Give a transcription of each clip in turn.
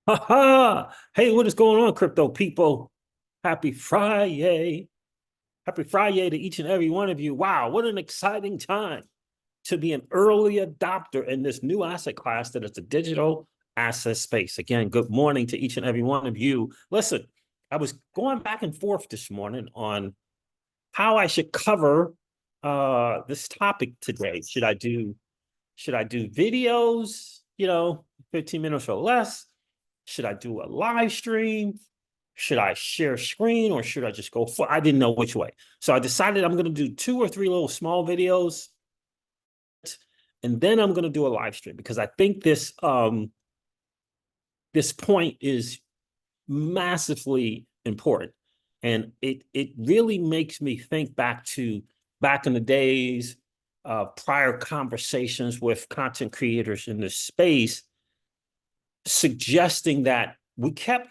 Ha ha! Hey, what is going on, crypto people? Happy Friday. Happy Friday to each and every one of you. Wow, what an exciting time to be an early adopter in this new asset class that is the digital asset space. Again, good morning to each and every one of you. Listen, I was going back and forth this morning on how I should cover this topic today. Should I do videos, 15 minutes or less? Should I do a live stream? Should I share screen or should I just go for? I didn't know which way. So I decided I'm going to do 2 or 3 little small videos and then I'm going to do a live stream because I think this point is massively important. And it really makes me think back in the days of prior conversations with content creators in this space, suggesting that we kept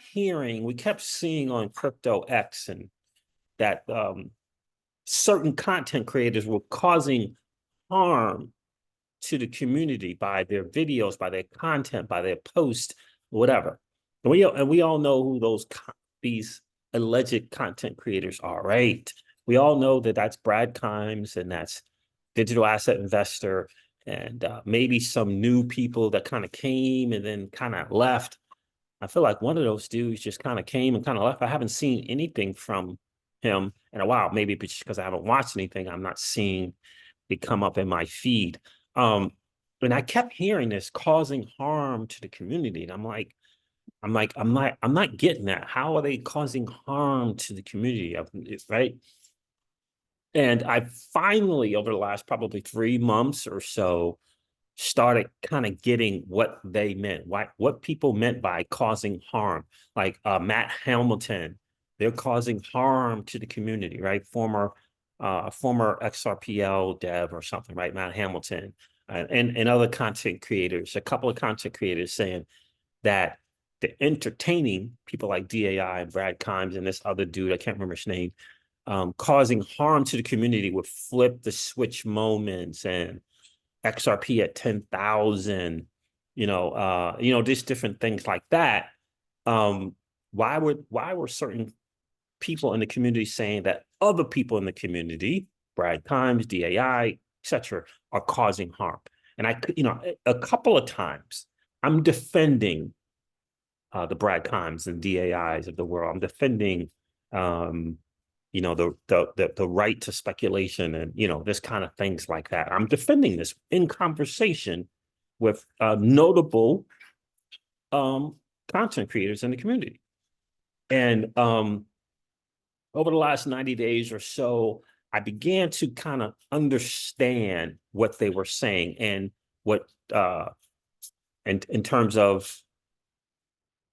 seeing on Crypto X and that certain content creators were causing harm to the community by their videos, by their content, by their posts, whatever. And we all know who these alleged content creators are, right? We all know that that's Brad Kimes and that's Digital Asset Investor and maybe some new people that kind of came and then kind of left. I feel like one of those dudes just kind of came and kind of left. I haven't seen anything from him in a while. Maybe it's because I haven't watched anything. I'm not seeing it come up in my feed. Um, and I kept hearing this causing harm to the community. And I'm not getting that. How are they causing harm to the community? Right. And I finally, over the last probably 3 months or so, started kind of getting what they meant, what people meant by causing harm. Like Matt Hamilton, they're causing harm to the community, right? Former XRPL dev or something, right? Matt Hamilton and other content creators, a couple of content creators saying that the entertaining people like DAI and Brad Kimes and this other dude, I can't remember his name, causing harm to the community with flip the switch moments and XRP at 10,000, just different things like that. Um, why were certain people in the community saying that other people in the community, Brad Kimes, DAI, etc., are causing harm? And a couple of times I'm defending the Brad Kimes and DAIs of the world. I'm defending um, the right to speculation and this kind of things like that. I'm defending this in conversation with notable um, content creators in the community. And over the last 90 days or so, I began to kind of understand what they were saying and what and in terms of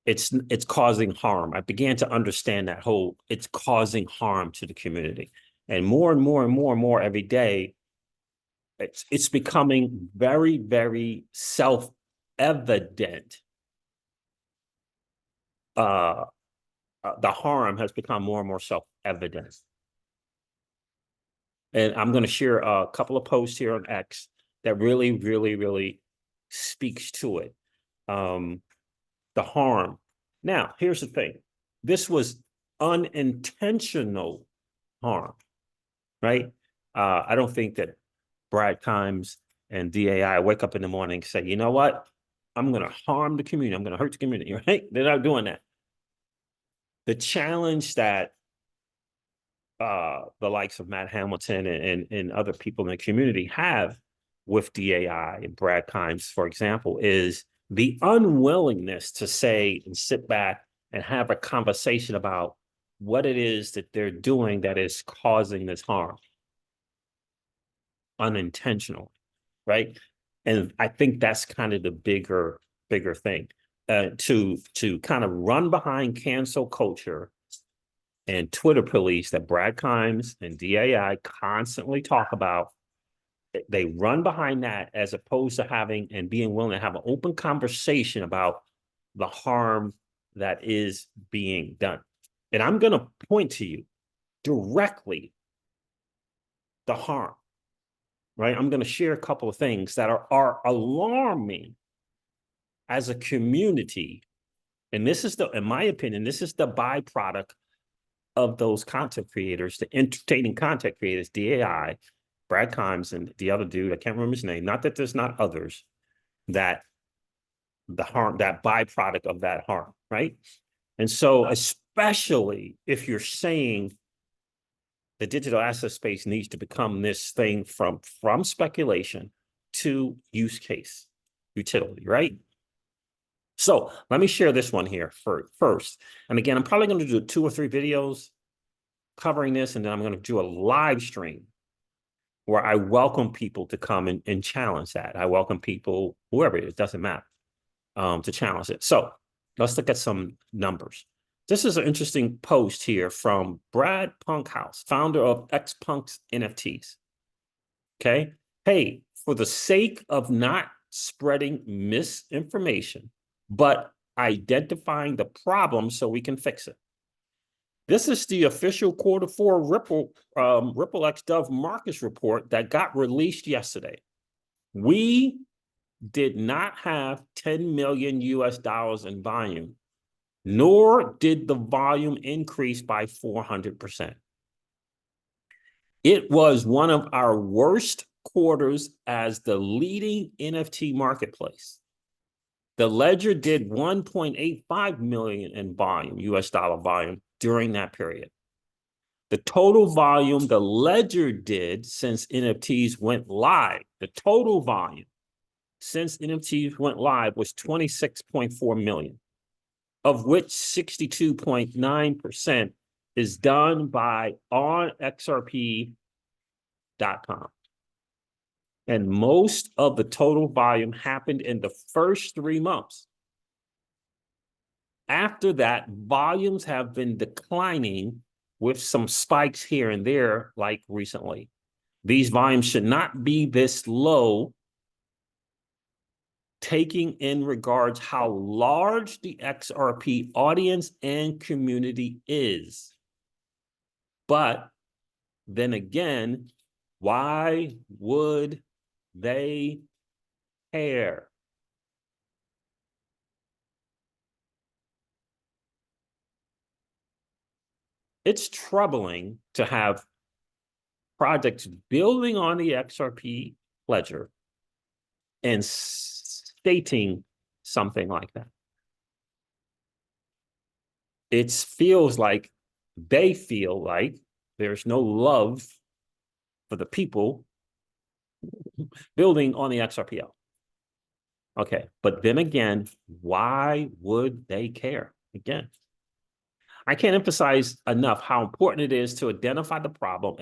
it's causing harm. I began to understand that whole it's causing harm to the community. And more and more and more and more every day, it's becoming very, very self-evident. Uh, the harm has become more and more self-evident. And I'm going to share a couple of posts here on X that really, really, really speaks to it. The harm. Now, here's the thing. This was unintentional harm, right? I don't think that Brad Kimes and DAI wake up in the morning and say, you know what? I'm going to harm the community. I'm going to hurt the community, right? They're not doing that. The challenge that the likes of Matt Hamilton and other people in the community have with DAI and Brad Kimes, for example, is the unwillingness to say and sit back and have a conversation about what it is that they're doing that is causing this harm unintentionally, right? And I think that's kind of the bigger thing. To kind of run behind cancel culture and Twitter police that Brad Kimes and DAI constantly talk about, they run behind that as opposed to having and being willing to have an open conversation about the harm that is being done. And I'm going to point to you directly the harm, right? I'm going to share a couple of things that are alarming as a community And this is in my opinion, this is the byproduct of those content creators, the entertaining content creators, DAI, Brad Kimes, and the other dude, I can't remember his name. Not that there's not others, that that byproduct of that harm, right? And so, especially if you're saying the digital asset space needs to become this thing from speculation to use case utility, right? So let me share this one here first. And again, I'm probably going to do 2 or 3 videos covering this, and then I'm going to do a live stream where I welcome people to come and challenge that. I welcome people, whoever it is, doesn't matter, to challenge it. So let's look at some numbers. This is an interesting post here from Brad Punkhouse, founder of XPunks NFTs. Okay. Hey, for the sake of not spreading misinformation, but identifying the problem so we can fix it. This is the official Q4 Ripple X Dove Marcus report that got released yesterday. We did not have 10 million US dollars in volume, nor did the volume increase by 400%. It was one of our worst quarters as the leading NFT marketplace. The ledger did 1.85 million in volume, US dollar volume, during that period. The total volume the ledger did since NFTs went live, the total volume since NFTs went live was 26.4 million, of which 62.9% is done by on XRP.com. And most of the total volume happened in the first 3 months. After that, volumes have been declining with some spikes here and there, like recently. These volumes should not be this low, taking in regards how large the XRP audience and community is. But then again, why would they care? It's troubling to have projects building on the XRP ledger and stating something like that. It feels like they feel like there's no love for the people building on the XRPL. Okay, but then again, why would they care? Again, I can't emphasize enough how important it is to identify the problem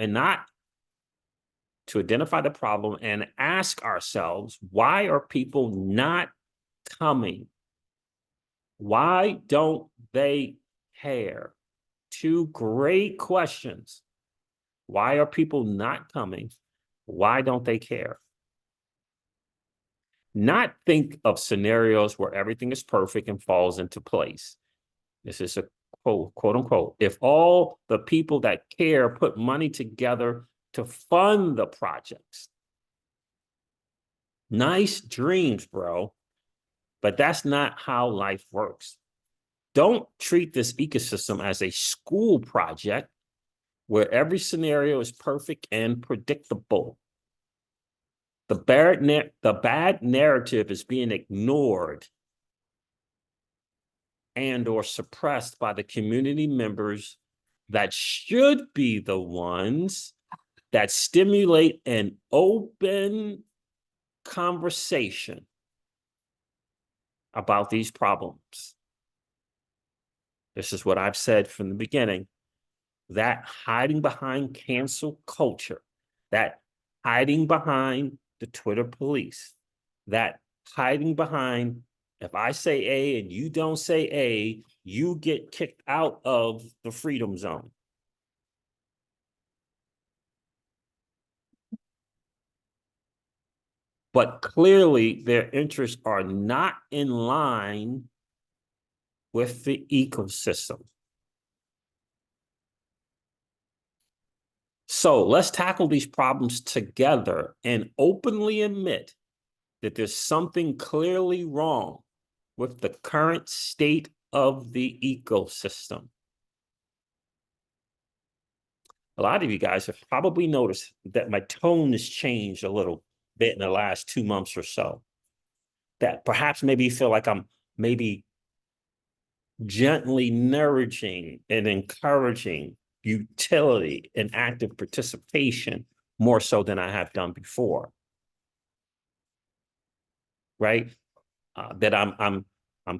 and ask ourselves, why are people not coming? Why don't they care? 2 great questions. Why are people not coming? Why don't they care? Not think of scenarios where everything is perfect and falls into place. This is a quote unquote. If all the people that care put money together to fund the projects. Nice dreams, bro. But that's not how life works. Don't treat this ecosystem as a school project where every scenario is perfect and predictable. The bad narrative is being ignored and or suppressed by the community members that should be the ones that stimulate an open conversation about these problems. This is what I've said from the beginning, that hiding behind cancel culture, that hiding behind the Twitter police, that hiding behind, if I say A and you don't say A, you get kicked out of the freedom zone. But clearly their interests are not in line with the ecosystem. So let's tackle these problems together and openly admit that there's something clearly wrong with the current state of the ecosystem. A lot of you guys have probably noticed that my tone has changed a little bit in the last 2 months or so. That perhaps maybe you feel like I'm maybe gently nourishing and encouraging utility and active participation more so than I have done before. Right? That I'm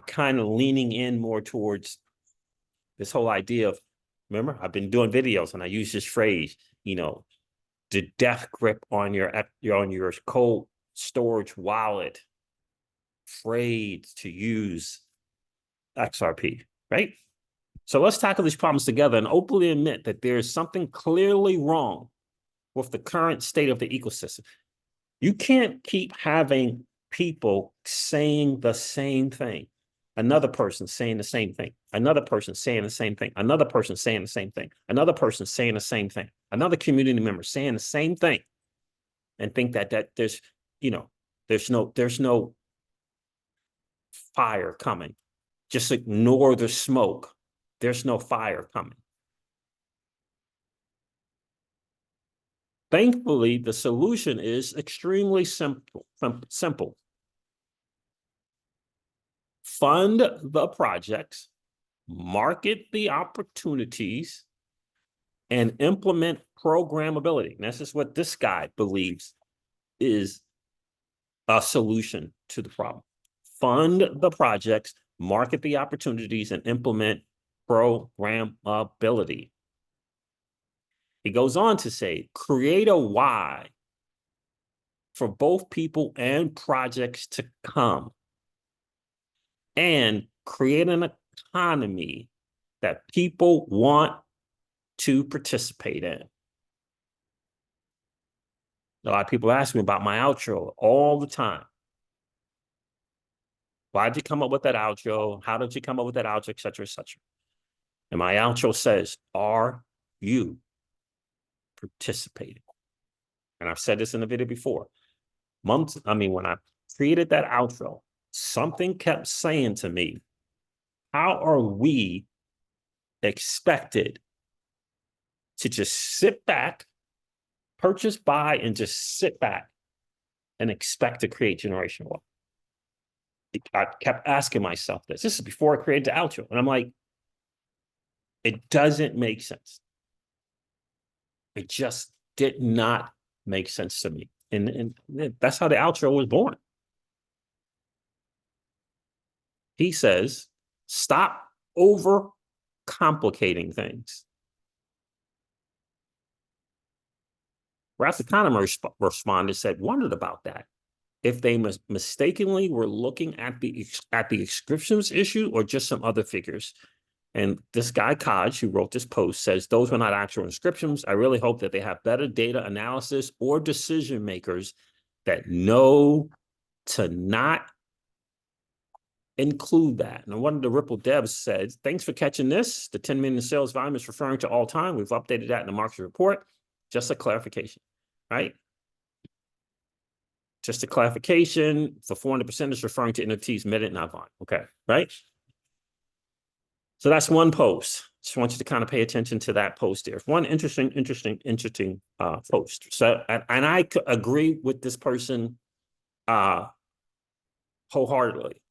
kind of leaning in more towards this whole idea of, remember, I've been doing videos and I use this phrase, the death grip on your cold storage wallet, afraid to use XRP, right? So let's tackle these problems together and openly admit that there's something clearly wrong with the current state of the ecosystem. You can't keep having people saying the same thing. Another person saying the same thing. Another person saying the same thing. Another person saying the same thing. Another person saying the same thing. Another community member saying the same thing, and think that there's there's no fire coming. Just ignore the smoke. There's no fire coming. Thankfully, the solution is extremely simple. Fund the projects, market the opportunities, and implement programmability. And this is what this guy believes is a solution to the problem. Fund the projects, market the opportunities, and implement programmability. He goes on to say, create a why for both people and projects to come, and create an economy that people want to participate in. A lot of people ask me about my outro all the time. Why did you come up with that outro? How did you come up with that outro, et cetera, et cetera? And my outro says, are you participating? And I've said this in the video before. When I created that outro, something kept saying to me, how are we expected to just sit back, purchase, buy, and just sit back and expect to create generational wealth? I kept asking myself this. This is before I created the outro. And I'm like, it doesn't make sense. It just did not make sense to me. And that's how the outro was born. He says, stop over complicating things. Ralph Economy responded, said, wondered about that. If they mistakenly were looking at the inscriptions issue or just some other figures. And this guy, Kaj, who wrote this post, says, those were not actual inscriptions. I really hope that they have better data analysis or decision makers that know to not include that. And one of the Ripple devs said, thanks for catching this. The 10 million sales volume is referring to all time. We've updated that in the market report. Just a clarification, right? Just a clarification for 400% is referring to NFTs, minute, not volume. Okay, right? So that's one post. Just want you to kind of pay attention to that post there. One interesting post. So, and I agree with this person wholeheartedly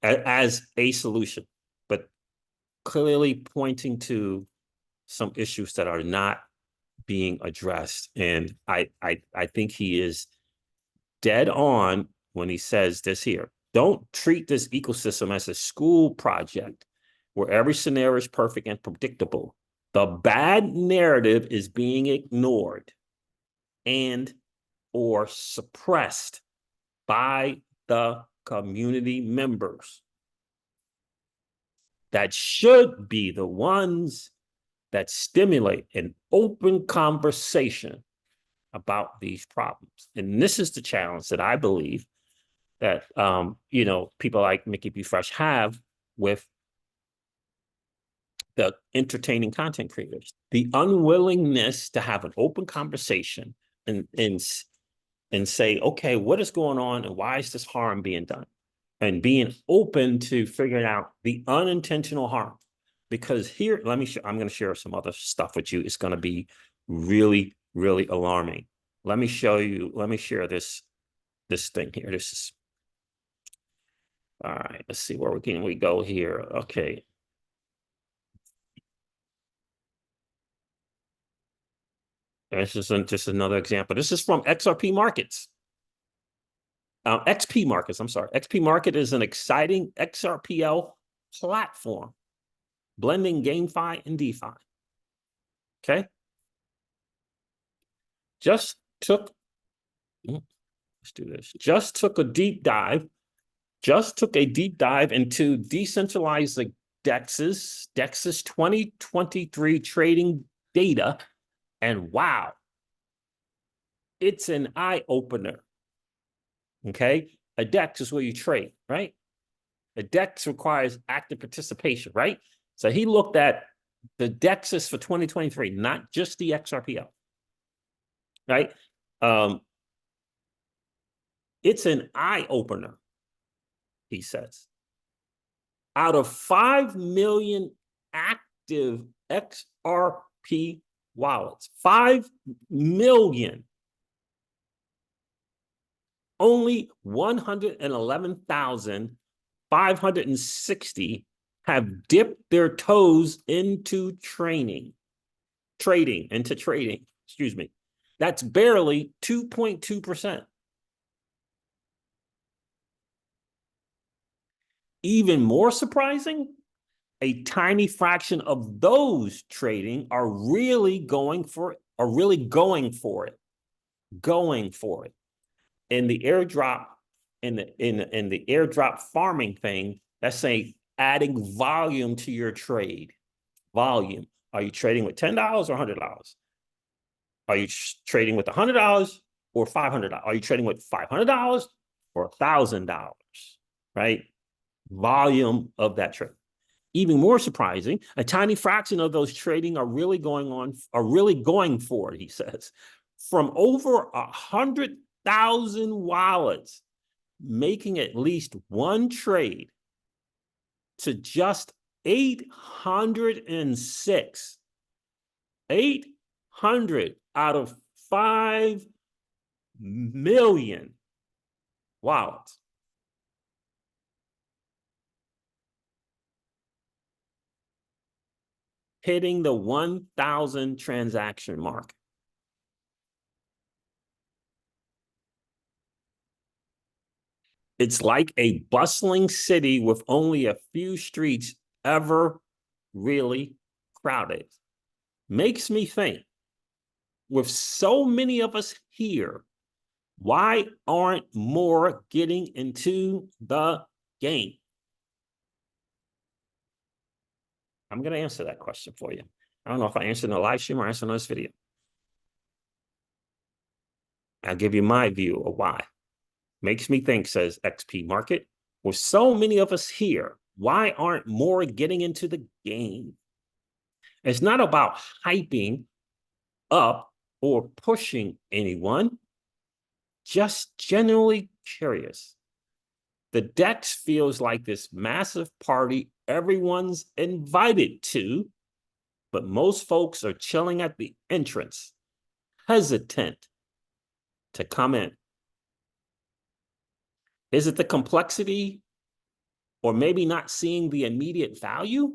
as a solution, but clearly pointing to some issues that are not being addressed. And I think he is dead on when he says this here. Don't treat this ecosystem as a school project where every scenario is perfect and predictable. The bad narrative is being ignored and or suppressed by the community members that should be the ones that stimulate an open conversation about these problems. And this is the challenge that I believe that people like Mickey B. Fresh have with the entertaining content creators. The unwillingness to have an open conversation and say, okay, what is going on and why is this harm being done? and being open to figuring out the unintentional harm. Because here, I'm going to share some other stuff with you. It's going to be really, really alarming. Let me share this thing here. This is, all right, let's see where we go here. Okay. This is just another example. This is from XRP Markets. XP Markets, I'm sorry. XP Market is an exciting XRPL platform, blending GameFi and DeFi. Okay. Let's do this. Just took a deep dive into decentralized DEX's 2023 trading data. And wow, it's an eye-opener. Okay. A DEX is where you trade, right? A DEX requires active participation, right? So he looked at the DEXs for 2023, not just the XRPL, right? It's an eye-opener, he says. Out of 5 million active XRP wallets, 5 million, only 111,560 have dipped their toes into trading, excuse me. That's barely 2.2%. Even more surprising, a tiny fraction of those trading are really going for it. In the airdrop, in the airdrop farming thing, that's saying adding volume to your trade. Volume. Are you trading with $10 or $100? Are you trading with $100 or $500? Are you trading with $500 or $1,000? Right? Volume of that trade. Even more surprising, a tiny fraction of those trading are really going for it, he says. From over 100,000 wallets making at least one trade to just 806. 800 out of 5 million wallets. Hitting the 1,000 transaction mark. It's like a bustling city with only a few streets ever really crowded. Makes me think, with so many of us here, why aren't more getting into the game? I'm going to answer that question for you. I don't know if I answered in the live stream or answered in this video. I'll give you my view of why. Makes me think, says XP Market, with so many of us here, why aren't more getting into the game? It's not about hyping up or pushing anyone, just genuinely curious. The DEX feels like this massive party everyone's invited to, but most folks are chilling at the entrance, hesitant to come in. Is it the complexity, or maybe not seeing the immediate value?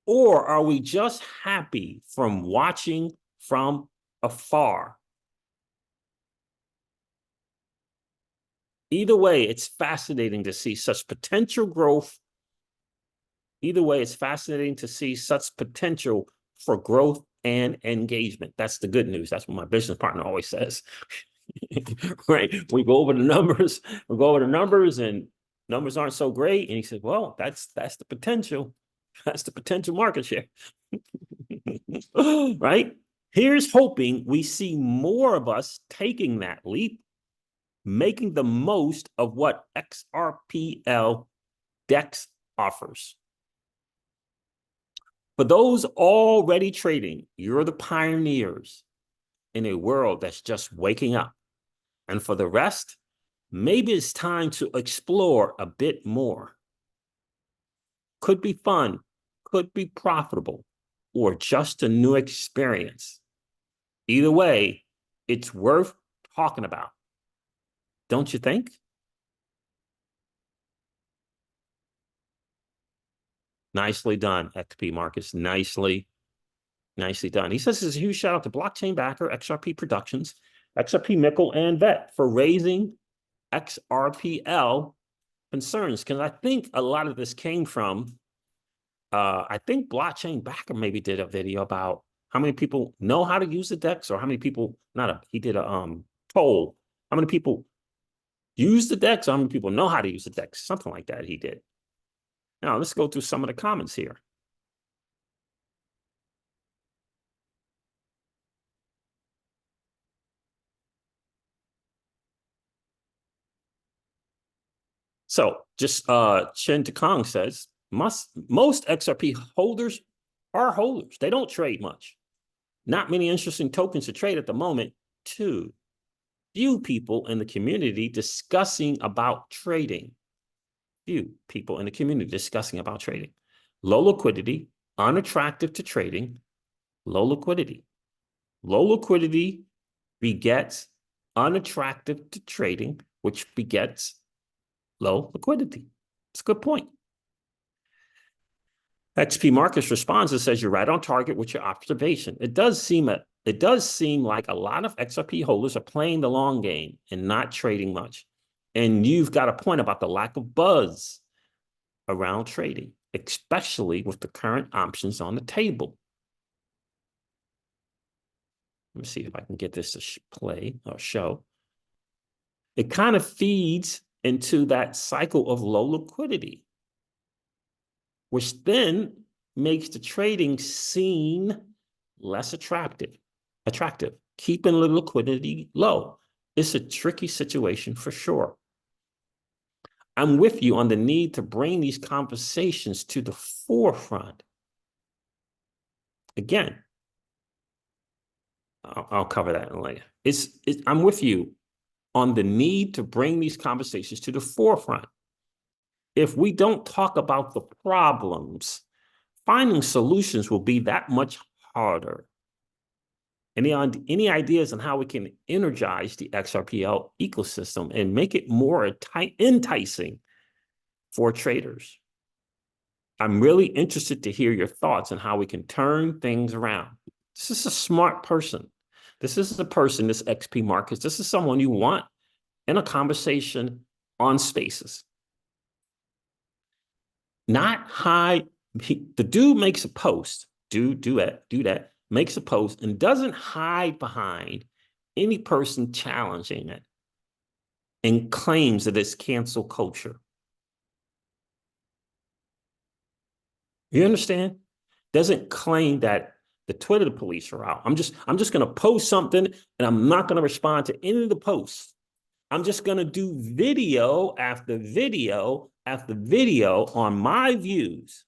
Or are we just happy from watching from afar? Either way, it's fascinating to see such potential growth. Either way, it's fascinating to see such potential for growth and engagement. That's the good news. That's what my business partner always says. Right? We go over the numbers, and numbers aren't so great. And he said, well, that's the potential. That's the potential market share. Right? Here's hoping we see more of us taking that leap, making the most of what XRPL DEX offers. For those already trading, you're the pioneers in a world that's just waking up. And for the rest, maybe it's time to explore a bit more. Could be fun, could be profitable, or just a new experience. Either way, it's worth talking about. Don't you think? Nicely done, XP Marcus. Nicely done. He says it's a huge shout out to blockchain backer, XRP Productions, XRP Mickle, and Vet for raising XRPL concerns. Because I think a lot of this came from, I think blockchain backer maybe did a video about how many people know how to use the DEX, or how many people, he did a poll. How many people use the DEX, or how many people know how to use the DEX? Something like that he did. Now, let's go through some of the comments here. So just Chen Kong says, most XRP holders are holders. They don't trade much. Not many interesting tokens to trade at the moment. Too few people in the community discussing about trading. Few people in the community discussing about trading. Low liquidity, unattractive to trading, low liquidity. Low liquidity begets unattractive to trading, which begets low liquidity. It's a good point. XP Marcus responds and says, you're right on target with your observation. It does seem like a lot of XRP holders are playing the long game and not trading much. And you've got a point about the lack of buzz around trading, especially with the current options on the table. Let me see if I can get this to play or show. It kind of feeds into that cycle of low liquidity, which then makes the trading scene less attractive, keeping the liquidity low. It's a tricky situation for sure. I'm with you on the need to bring these conversations to the forefront. Again, I'll cover that later. I'm with you on the need to bring these conversations to the forefront. If we don't talk about the problems, finding solutions will be that much harder. Any ideas on how we can energize the XRPL ecosystem and make it more enticing for traders? I'm really interested to hear your thoughts on how we can turn things around. This is a smart person. This is a person, this XP Marcus. This is someone you want in a conversation on Spaces. Not high. The dude makes a post. Do that. Makes a post and doesn't hide behind any person challenging it and claims that it's cancel culture. You understand? Doesn't claim that the Twitter police are out. I'm just going to post something and I'm not going to respond to any of the posts. I'm just going to do video after video after video on my views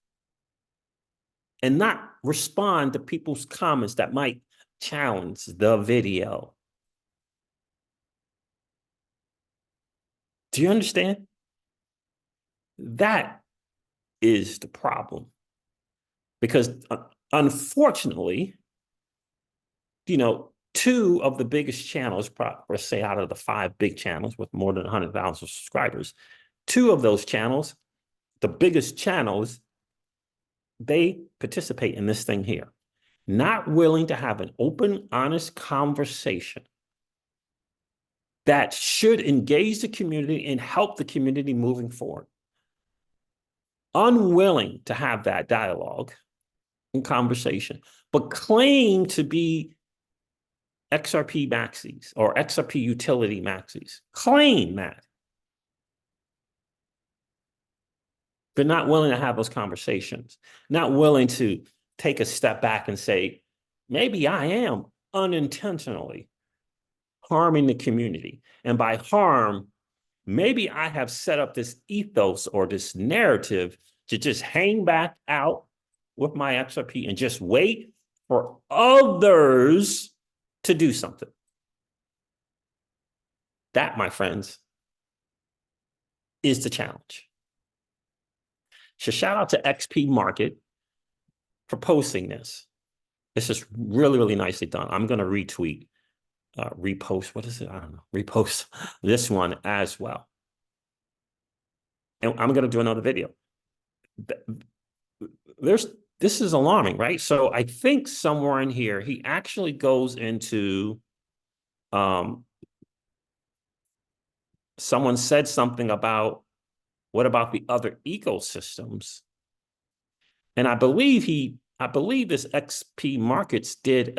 and not respond to people's comments that might challenge the video. Do you understand? That is the problem. Because unfortunately, two of the biggest channels, let's say out of the 5 big channels with more than 100,000 subscribers, 2 of those channels, the biggest channels, they participate in this thing here. Not willing to have an open, honest conversation that should engage the community and help the community moving forward. Unwilling to have that dialogue and conversation, but claim to be XRP maxis or XRP utility maxis. Claim that. But not willing to have those conversations. Not willing to take a step back and say, maybe I am unintentionally harming the community. And by harm, maybe I have set up this ethos or this narrative to just hang back out with my XRP and just wait for others to do something. That, my friends, is the challenge. So shout out to XP Market for posting this. This is really, really nicely done. I'm going to retweet, repost. What is it? I don't know. Repost this one as well. And I'm going to do another video. This is alarming, right? So I think somewhere in here, he actually goes into, someone said something about, what about the other ecosystems? And I believe this XP Markets did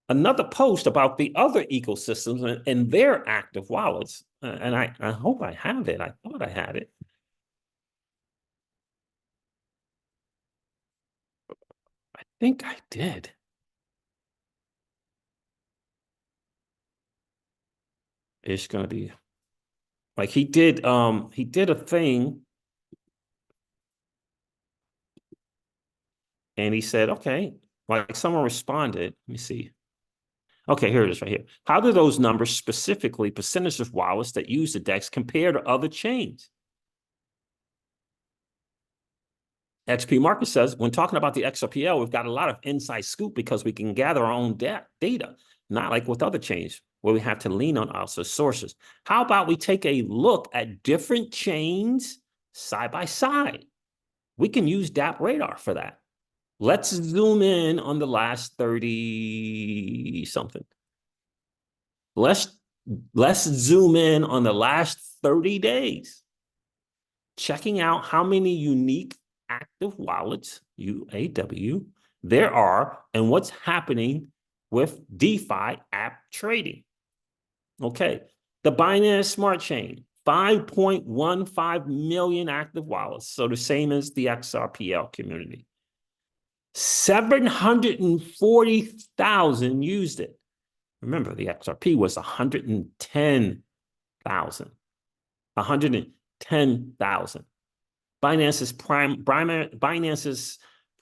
another post about the other ecosystems and their active wallets. And I hope I have it. I thought I had it. I think I did. It's gonna be like he did a thing and he said, okay, like someone responded. Let me see. Okay, here it is right here. How do those numbers, specifically percentage of wallets that use the DEX, compare to other chains? XP Market says, when talking about the XRPL, we've got a lot of inside scoop because we can gather our own data, not like with other chains where we have to lean on outside sources. How about we take a look at different chains side by side? We can use DApp Radar for that. Let's zoom in on the last 30 something. Let's zoom in on the last 30 days, checking out how many unique active wallets, UAW, there are and what's happening with DeFi app trading. Okay, the Binance Smart Chain, 5.15 million active wallets, so the same as the XRPL community. 740,000 used it. Remember, the XRP was 110,000. 110,000. Binance's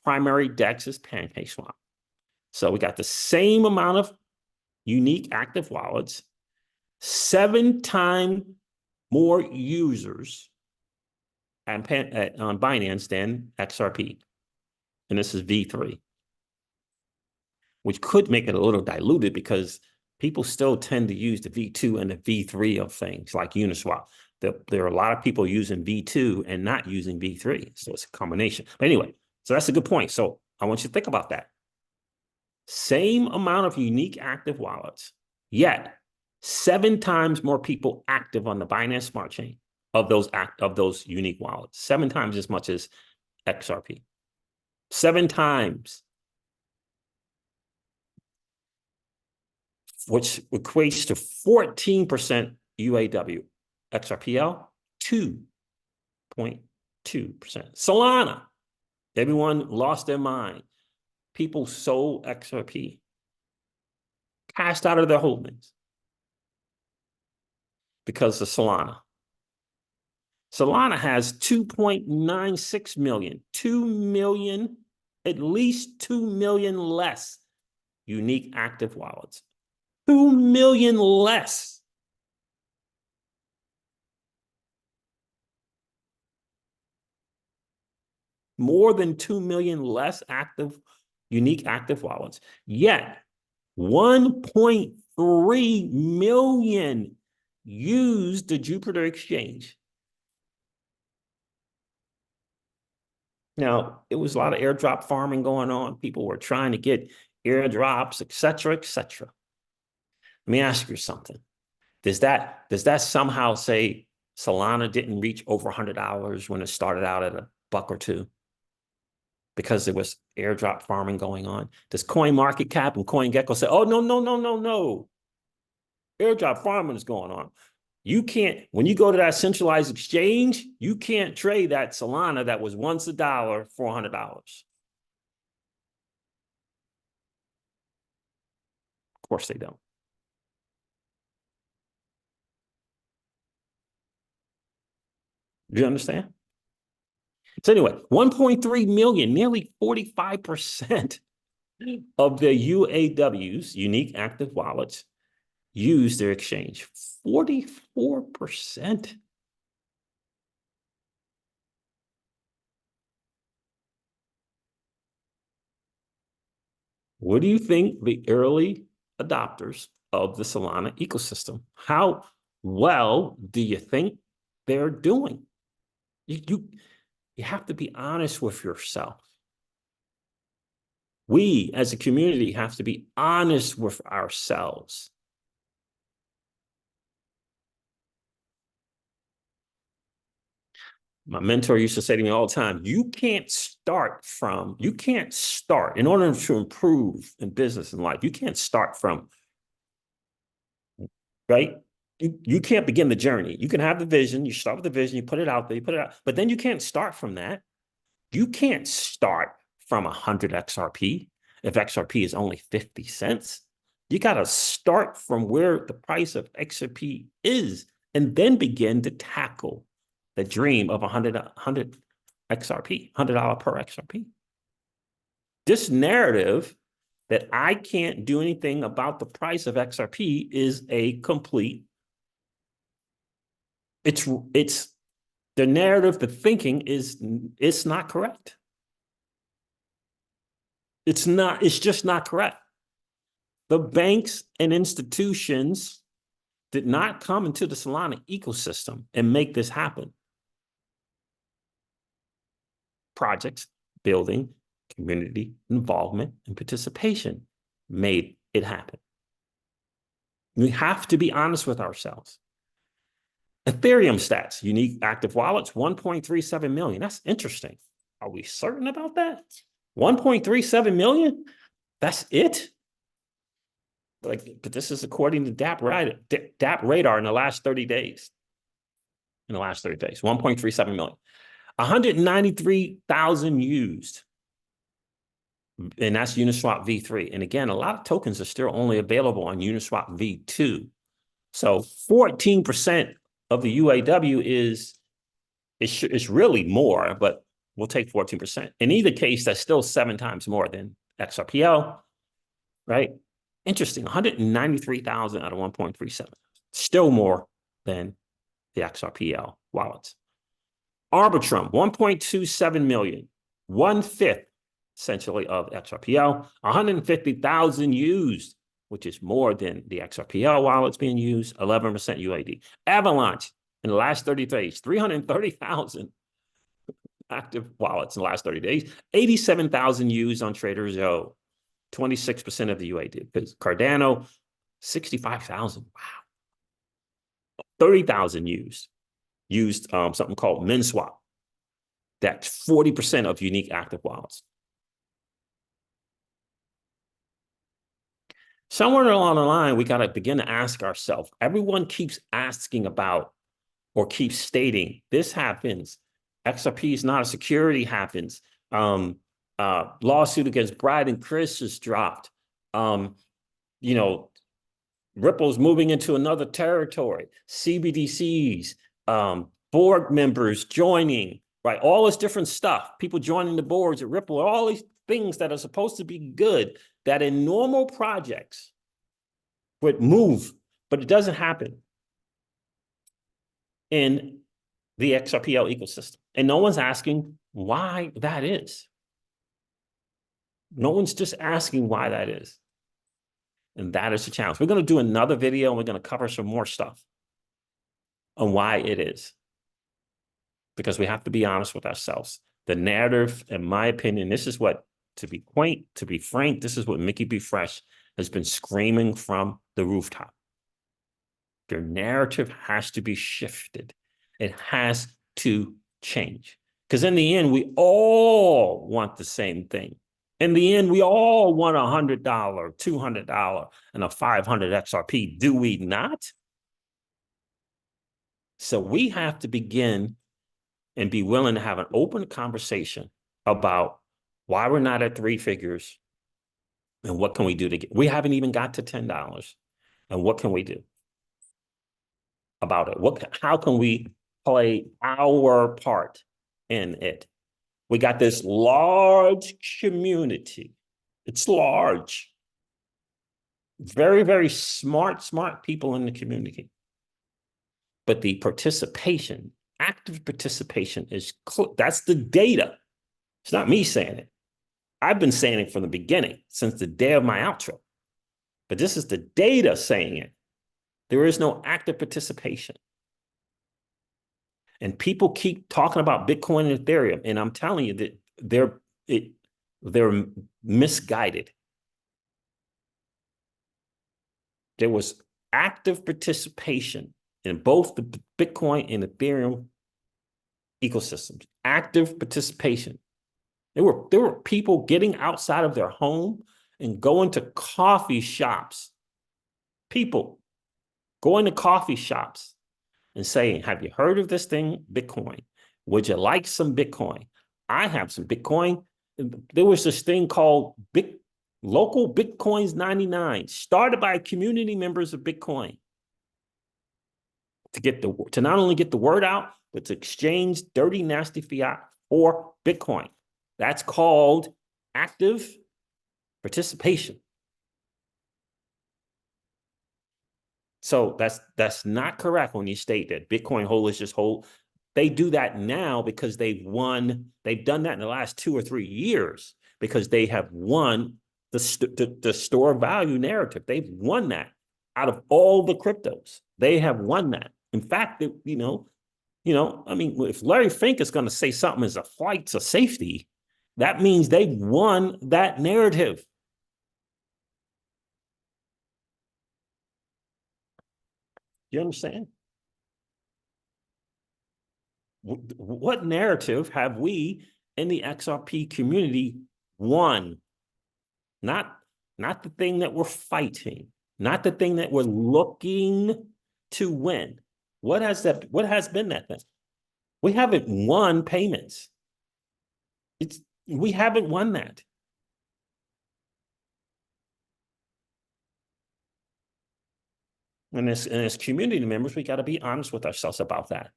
primary DEX is PancakeSwap. So we got the same amount of unique active wallets, 7 times more users on Binance than XRP. And this is V3, which could make it a little diluted because people still tend to use the V2 and the V3 of things like Uniswap. There are a lot of people using V2 and not using V3. So it's a combination. But anyway, so that's a good point. So I want you to think about that. Same amount of unique active wallets, yet 7 times more people active on the Binance Smart Chain of those unique wallets. 7 times as much as XRP. 7 times. Which equates to 14% UAW. XRPL, 2.2%. Solana, everyone lost their mind. People sold XRP, cashed out of their holdings because of Solana. Solana has 2.96 million, 2 million, at least 2 million less unique active wallets. 2 million less. More than 2 million less unique active wallets. Yet 1.3 million used the Jupiter exchange. Now, it was a lot of airdrop farming going on. People were trying to get airdrops, et cetera, et cetera. Let me ask you something. Does that somehow say Solana didn't reach over $100 when it started out at $1 or $2? Because there was airdrop farming going on? Does CoinMarketCap and CoinGecko say, oh, no. Airdrop farming is going on. You can't, when you go to that centralized exchange, you can't trade that Solana that was once $1 for $100. Of course they don't. Do you understand? So anyway, 1.3 million, nearly 45% of the UAWs, unique active wallets, use their exchange. 44%. What do you think the early adopters of the Solana ecosystem, how well do you think they're doing? You have to be honest with yourself. We as a community have to be honest with ourselves. My mentor used to say to me all the time, you can't start, in order to improve in business and life, you can't start from, right? You can't begin the journey. You can have the vision, you start with the vision, you put it out there, you put it out, but then you can't start from that. You can't start from 100 XRP if XRP is only 50 cents. You got to start from where the price of XRP is and then begin to tackle the dream of 100 XRP, $100 per XRP. This narrative that I can't do anything about the price of XRP is a complete, it's the narrative, the thinking it's not correct. It's just not correct. The banks and institutions did not come into the Solana ecosystem and make this happen. Projects, building, community involvement, and participation made it happen. We have to be honest with ourselves. Ethereum stats, unique active wallets, 1.37 million. That's interesting. Are we certain about that? 1.37 million? That's it? Like, but this is according to DApp Radar in the last 30 days. 1.37 million. 193,000 used. And that's Uniswap V3. And again, a lot of tokens are still only available on Uniswap V2. So 14% of the UAW is really more, but we'll take 14%. In either case, that's still 7 times more than XRPL, right? Interesting, 193,000 out of 1.37. Still more than the XRPL wallets. Arbitrum, 1.27 million, 1/5 essentially of XRPL, 150,000 used, which is more than the XRPL wallets being used, 11% UAD. Avalanche, in the last 30 days, 330,000 active wallets in the last 30 days, 87,000 used on Trader Joe, 26% of the UAD. Because Cardano, 65,000, wow. 30,000 used something called MinSwap. That's 40% of unique active wallets. Somewhere along the line, we got to begin to ask ourselves, everyone keeps asking about or keeps stating, this happens. XRP is not a security happens. Lawsuit against Brad and Chris is dropped. Ripple's moving into another territory. CBDCs, board members joining, right? All this different stuff. People joining the boards at Ripple, all these things that are supposed to be good, that in normal projects would move, but it doesn't happen in the XRPL ecosystem. And no one's asking why that is. No one's just asking why that is. And that is the challenge. We're going to do another video and we're going to cover some more stuff on why it is. Because we have to be honest with ourselves. The narrative, in my opinion, this is what, to be quaint, to be frank, this is what Mickey B. Fresh has been screaming from the rooftop. Your narrative has to be shifted. It has to change. Because in the end, we all want the same thing. In the end, we all want $100, $200, and a 500 XRP. Do we not? So we have to begin and be willing to have an open conversation about why we're not at 3 figures and what can we do to get. We haven't even got to $10. And what can we do about it? How can we play our part in it? We got this large community. It's large. Very, very smart people in the community. But the participation, active participation that's the data. It's not me saying it. I've been saying it from the beginning, since the day of my outro. But this is the data saying it. There is no active participation. And people keep talking about Bitcoin and Ethereum, and I'm telling you that they're misguided. There was active participation in both the Bitcoin and Ethereum ecosystems. Active participation. There were people getting outside of their home and going to coffee shops. People going to coffee shops and saying, have you heard of this thing, Bitcoin? Would you like some Bitcoin? I have some Bitcoin. There was this thing called Local Bitcoins 99, started by community members of Bitcoin to not only get the word out, but to exchange dirty, nasty fiat for Bitcoin. That's called active participation. So that's not correct when you state that Bitcoin holders just hold. They do that now because they've won. They've done that in the last 2 or 3 years because they have won the store value narrative. They've won that out of all the cryptos. They have won that. In fact, I mean, if Larry Fink is going to say something is a flight to safety, that means they've won that narrative. You understand? What narrative have we in the XRP community won? Not the thing that we're fighting, not the thing that we're looking to win. What has been that thing? We haven't won payments. We haven't won that. And as community members, we got to be honest with ourselves about that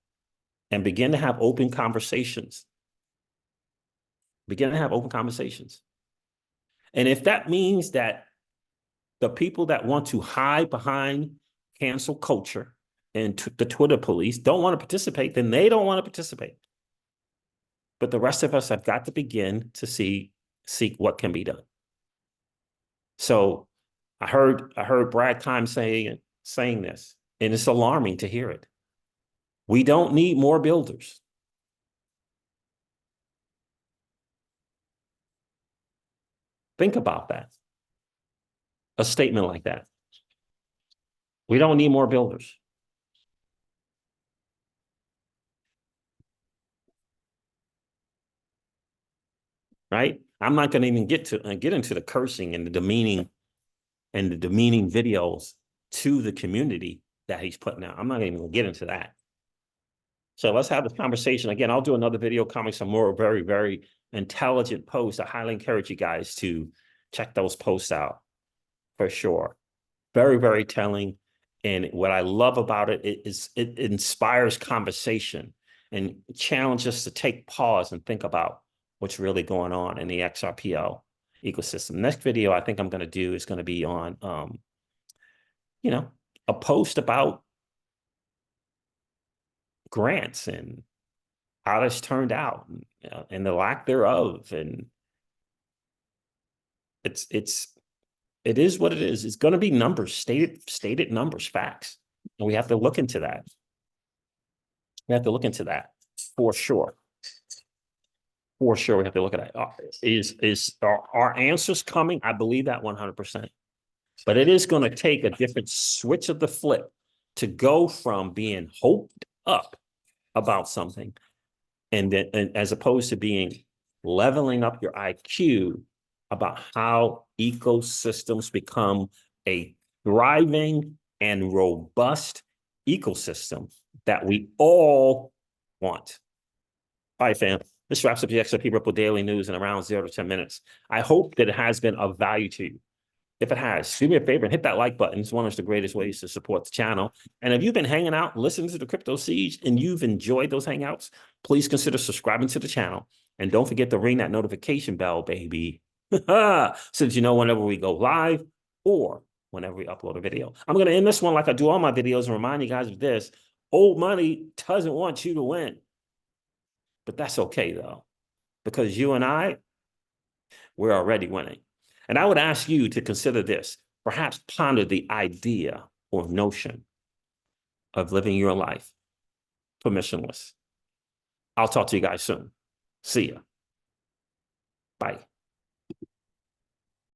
and begin to have open conversations. Begin to have open conversations. And if that means that the people that want to hide behind cancel culture and the Twitter police don't want to participate, then they don't want to participate. But the rest of us have got to begin to seek what can be done. So I heard Brad Time saying this, and it's alarming to hear it. We don't need more builders. Think about that. A statement like that. We don't need more builders. Right? I'm not going to even get into the cursing and the demeaning videos to the community that he's putting out. I'm not even going to get into that. So let's have this conversation. Again, I'll do another video coming, some more very, very intelligent posts. I highly encourage you guys to check those posts out for sure. Very, very telling. And what I love about it is it inspires conversation and challenges us to take pause and think about what's really going on in the XRPL ecosystem. Next video I think I'm going to do is going to be on, a post about grants and how this turned out and the lack thereof. And it is what it is. It's going to be numbers, stated numbers, facts. And we have to look into that. We have to look into that for sure. For sure, we have to look at that. Are answers coming? I believe that 100%. But it is going to take a different switch of the flip to go from being hoped up about something and as opposed to being leveling up your IQ about how ecosystems become a thriving and robust ecosystem that we all want. All right, fam. This wraps up the XRP Ripple Daily News in around 0 to 10 minutes. I hope that it has been of value to you. If it has, do me a favor and hit that like button. It's one of the greatest ways to support the channel. And if you've been hanging out, listening to the Crypto Siege, and you've enjoyed those hangouts, please consider subscribing to the channel. And don't forget to ring that notification bell, baby, so that you know whenever we go live or whenever we upload a video. I'm going to end this one like I do all my videos and remind you guys of this. Old money doesn't want you to win. But that's okay, though, because you and I, we're already winning. And I would ask you to consider this, perhaps ponder the idea or notion of living your life permissionless. I'll talk to you guys soon. See ya. Bye.